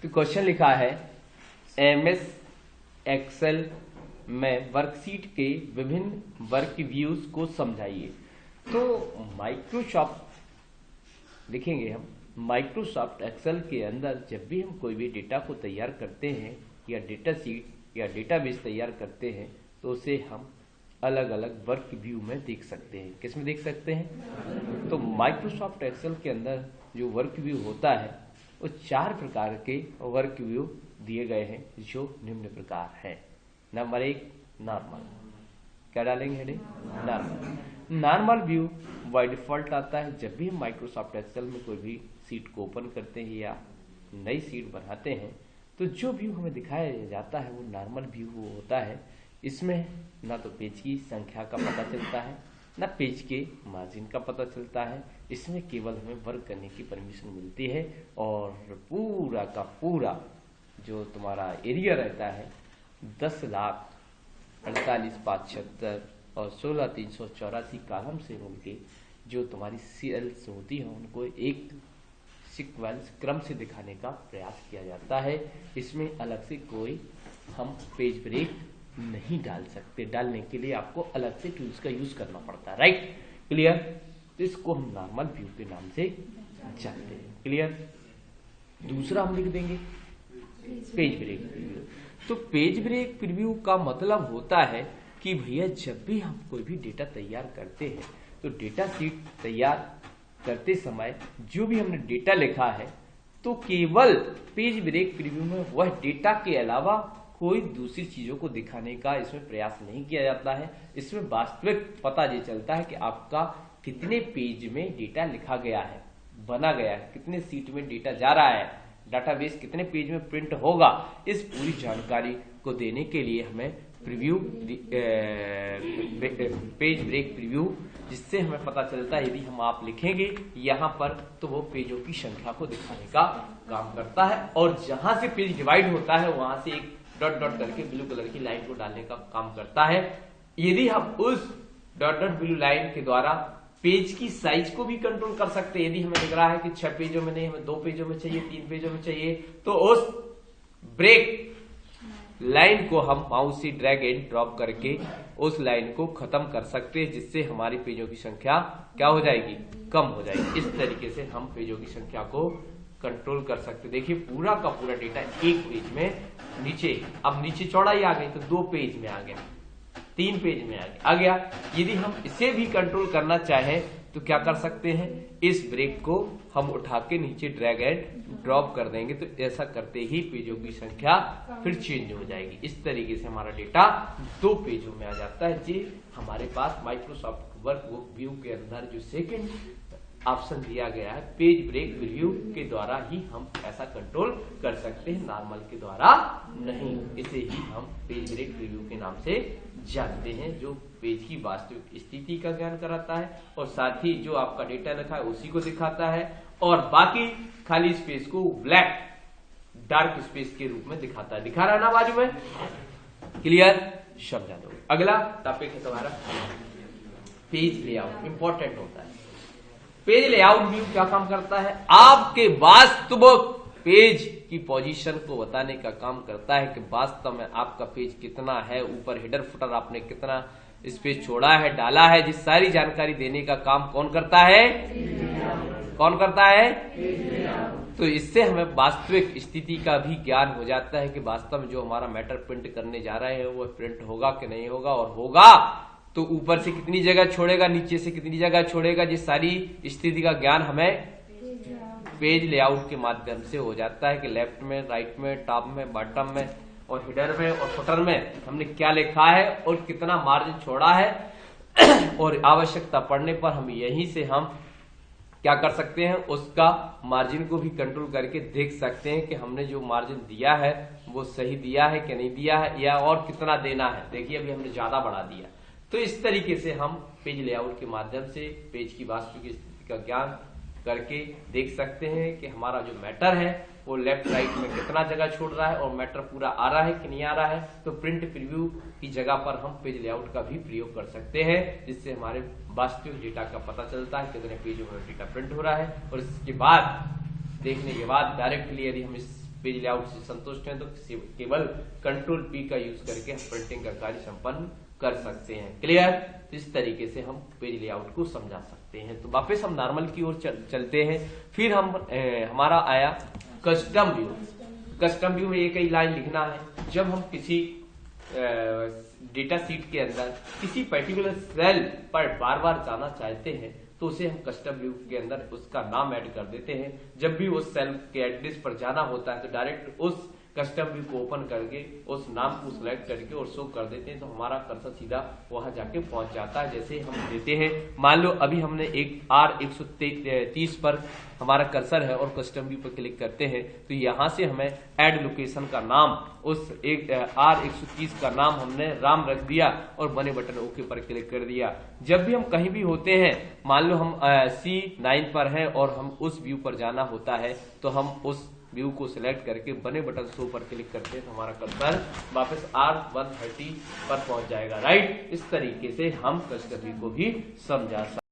तो क्वेश्चन लिखा है एमएस एक्सेल में वर्कशीट के विभिन्न वर्क व्यूज को समझाइए। तो माइक्रोसॉफ्ट लिखेंगे हम, माइक्रोसॉफ्ट एक्सेल के अंदर जब भी हम कोई भी डेटा को तैयार करते हैं या डेटा शीट या डेटाबेस तैयार करते हैं तो उसे हम अलग अलग वर्क व्यू में देख सकते हैं। किस में देख सकते हैं? तो माइक्रोसॉफ्ट एक्सेल के अंदर जो वर्क व्यू होता है वो 4 प्रकार के वर्क व्यू दिए गए हैं जो निम्न प्रकार है। Number 1 normal. क्या डालेंगे heading? Normal. Normal view by default आता है जब भी हम माइक्रोसॉफ्ट एक्सेल में कोई भी सीट को ओपन करते हैं या नई सीट बनाते हैं तो जो व्यू हमें दिखाया जाता है वो नॉर्मल व्यू होता है। इसमें ना तो पेज की संख्या का पता चलता है ना पेज के मार्जिन का पता चलता है। इसमें केवल हमें वर्क करने की परमिशन मिलती है और पूरा का पूरा जो तुम्हारा एरिया रहता है 10,48,576 और 16,384 कॉलम से मिलके जो तुम्हारी सेल्स होती है उनको एक सीक्वेंस क्रम से दिखाने का प्रयास किया जाता है। इसमें अलग से कोई हम पेज ब्रेक नहीं डाल सकते। डालने के लिए आपको अलग से टूल्स का यूज करना पड़ता है। राइट? क्लियर? तो इसको हम नॉर्मल व्यू के नाम से जानते हैं। क्लियर? दूसरा हम लिख देंगे पेज ब्रेक प्रीव्यू। तो पेज ब्रेक प्रीव्यू का मतलब होता है कि भैया जब भी हम कोई भी डेटा तैयार करते हैं तो डेटा शीट तैयार करते समय जो भी हमने डेटा लिखा है तो केवल पेज ब्रेक प्रीव्यू में वह डेटा के अलावा कोई दूसरी चीजों को दिखाने का इसमें प्रयास नहीं किया जाता है। इसमें वास्तविक पता ये चलता है कि आपका कितने पेज में डेटा लिखा गया है, बना गया है, कितने सीट में डेटा जा रहा है, डाटाबेस कितने पेज में प्रिंट होगा। इस पूरी जानकारी को देने के लिए हमें प्रीव्यू पेज ब्रेक प्रीव्यू, जिससे हमें पता चलता है यदि हम आप लिखेंगे यहाँ पर तो वो पेजों की संख्या को दिखाने का काम करता है और जहां से पेज डिवाइड होता है वहां से एक डॉट डॉट करके ब्लू कलर की लाइन को डालने का काम करता है। यदि हम उस डॉट डॉट ब्लू लाइन के द्वारा पेज की साइज को भी कंट्रोल कर सकते हैं। यदि हमें लग रहा है कि 6 पेजों में नहीं, हमें 2 पेजों में चाहिए, 3 पेजों में चाहिए, तो उस ब्रेक लाइन को हम माउस से ड्रैग एंड ड्रॉप करके उस लाइन को खत्म कर सकते हैं, जिससे हमारी पेजों की संख्या क्या हो जाएगी? कम हो जाएगी। इस तरीके से हम पेजों की संख्या को कंट्रोल कर सकते। देखिए पूरा का पूरा डेटा एक पेज में नीचे, अब नीचे चौड़ाई आ गई तो 2 पेज में आ गया, 3 पेज में आ गया। यदि हम इसे भी कंट्रोल करना चाहें तो क्या कर सकते हैं? इस ब्रेक को हम उठा के नीचे ड्रैग एंड ड्रॉप कर देंगे तो ऐसा करते ही पेजों की संख्या फिर चेंज हो जाएगी। इस तरीके से हमारा डेटा 2 पेजों में आ जाता है। जी हमारे पास माइक्रोसॉफ्ट वर्क व्यू के अंदर जो सेकंड ऑप्शन दिया गया है पेज ब्रेक प्रीव्यू के द्वारा ही हम ऐसा कंट्रोल कर सकते हैं, नॉर्मल के द्वारा नहीं। इसे ही हम पेज ब्रेक प्रीव्यू के नाम से जानते हैं, जो पेज की वास्तविक स्थिति का ज्ञान कराता है और साथ ही जो आपका डेटा लिखा है उसी को दिखाता है और बाकी खाली स्पेस को ब्लैक डार्क स्पेस के रूप में दिखाता है। दिखा रहा है ना बाजू में? क्लियर? समझा दो। अगला टॉपिक है तुम्हारा पेज लेआउट। इंपॉर्टेंट होता है। पेज लेआउट व्यू क्या काम करता है? आपके वास्तविक पेज की पोजीशन को बताने का काम करता है कि वास्तव में आपका पेज कितना है, ऊपर हेडर फुटर आपने कितना स्पेस छोड़ा है, डाला है। जिस सारी जानकारी देने का काम कौन करता है? कौन करता है? तो इससे हमें वास्तविक स्थिति का भी ज्ञान हो जाता है कि वास्तव में जो हमारा मैटर प्रिंट करने जा रहे हैं वो प्रिंट होगा कि नहीं होगा, और होगा तो ऊपर से कितनी जगह छोड़ेगा, नीचे से कितनी जगह छोड़ेगा। ये सारी स्थिति का ज्ञान हमें पेज लेआउट के माध्यम से हो जाता है कि लेफ्ट में, राइट में, टॉप में, बॉटम में और हेडर में और फुटर में हमने क्या लिखा है और कितना मार्जिन छोड़ा है और आवश्यकता पड़ने पर हम यहीं से हम क्या कर सकते हैं, उसका मार्जिन को भी कंट्रोल करके देख सकते हैं कि हमने जो मार्जिन दिया है वो सही दिया है कि नहीं दिया है या और कितना देना है। देखिए अभी हमने ज्यादा बढ़ा दिया। तो इस तरीके से हम पेज लेआउट के माध्यम से पेज की वास्तविक स्थिति का ज्ञान करके देख सकते हैं कि हमारा जो मैटर है वो लेफ्ट राइट में कितना जगह छोड़ रहा है और मैटर पूरा आ रहा है कि नहीं आ रहा है। तो प्रिंट प्रीव्यू की जगह पर हम पेज लेआउट का भी प्रयोग कर सकते हैं, जिससे हमारे वास्तविक डेटा का पता चलता है कितने पेजों में डेटा प्रिंट हो रहा है। और इसके बाद देखने के बाद डायरेक्टली यदि हम इस पेज लेआउट से संतुष्ट हैं तो केवल कंट्रोल P का यूज करके हम प्रिंटिंग का कार्य संपन्न कर सकते हैं। क्लियर? तो इस तरीके से हम पेज लेआउट को समझा सकते हैं। तो वापस हम नॉर्मल की ओर चलते हैं। फिर हम हमारा आया कस्टम व्यू। कस्टम व्यू में एक ही लाइन लिखना है। जब हम किसी डेटा सीट के अंदर किसी पर्टिकुलर सेल पर बार बार जाना चाहते हैं तो उसे हम कस्टम व्यू के अंदर उसका नाम ऐड कर देते हैं। जब भी उस सेल के एड्रेस पर जाना होता है तो डायरेक्ट उस कस्टम व्यू को ओपन करके उस नाम को सिलेक्ट करके और शो कर देते हैं तो हमारा कर्सर सीधा वहां जाके पहुंच जाता है। जैसे हम देते हैं, मान लो अभी हमने एक R130 पर हमारा कर्सर है और कस्टम व्यू पर क्लिक करते हैं तो यहां से हमें ऐड लोकेशन का नाम उस एक R130 का नाम हमने राम रख दिया और बने बटन ओके पर क्लिक कर दिया। जब भी हम कहीं भी होते हैं, मान लो हम C9 पर हैं और हम उस व्यू पर जाना होता है तो हम उस व्यू को सिलेक्ट करके बने बटन शो पर क्लिक करते हैं तो हमारा कर्सर वापस R130 पर पहुंच जाएगा। राइट? इस तरीके से हम कस्टम व्यू को भी समझा सकते हैं।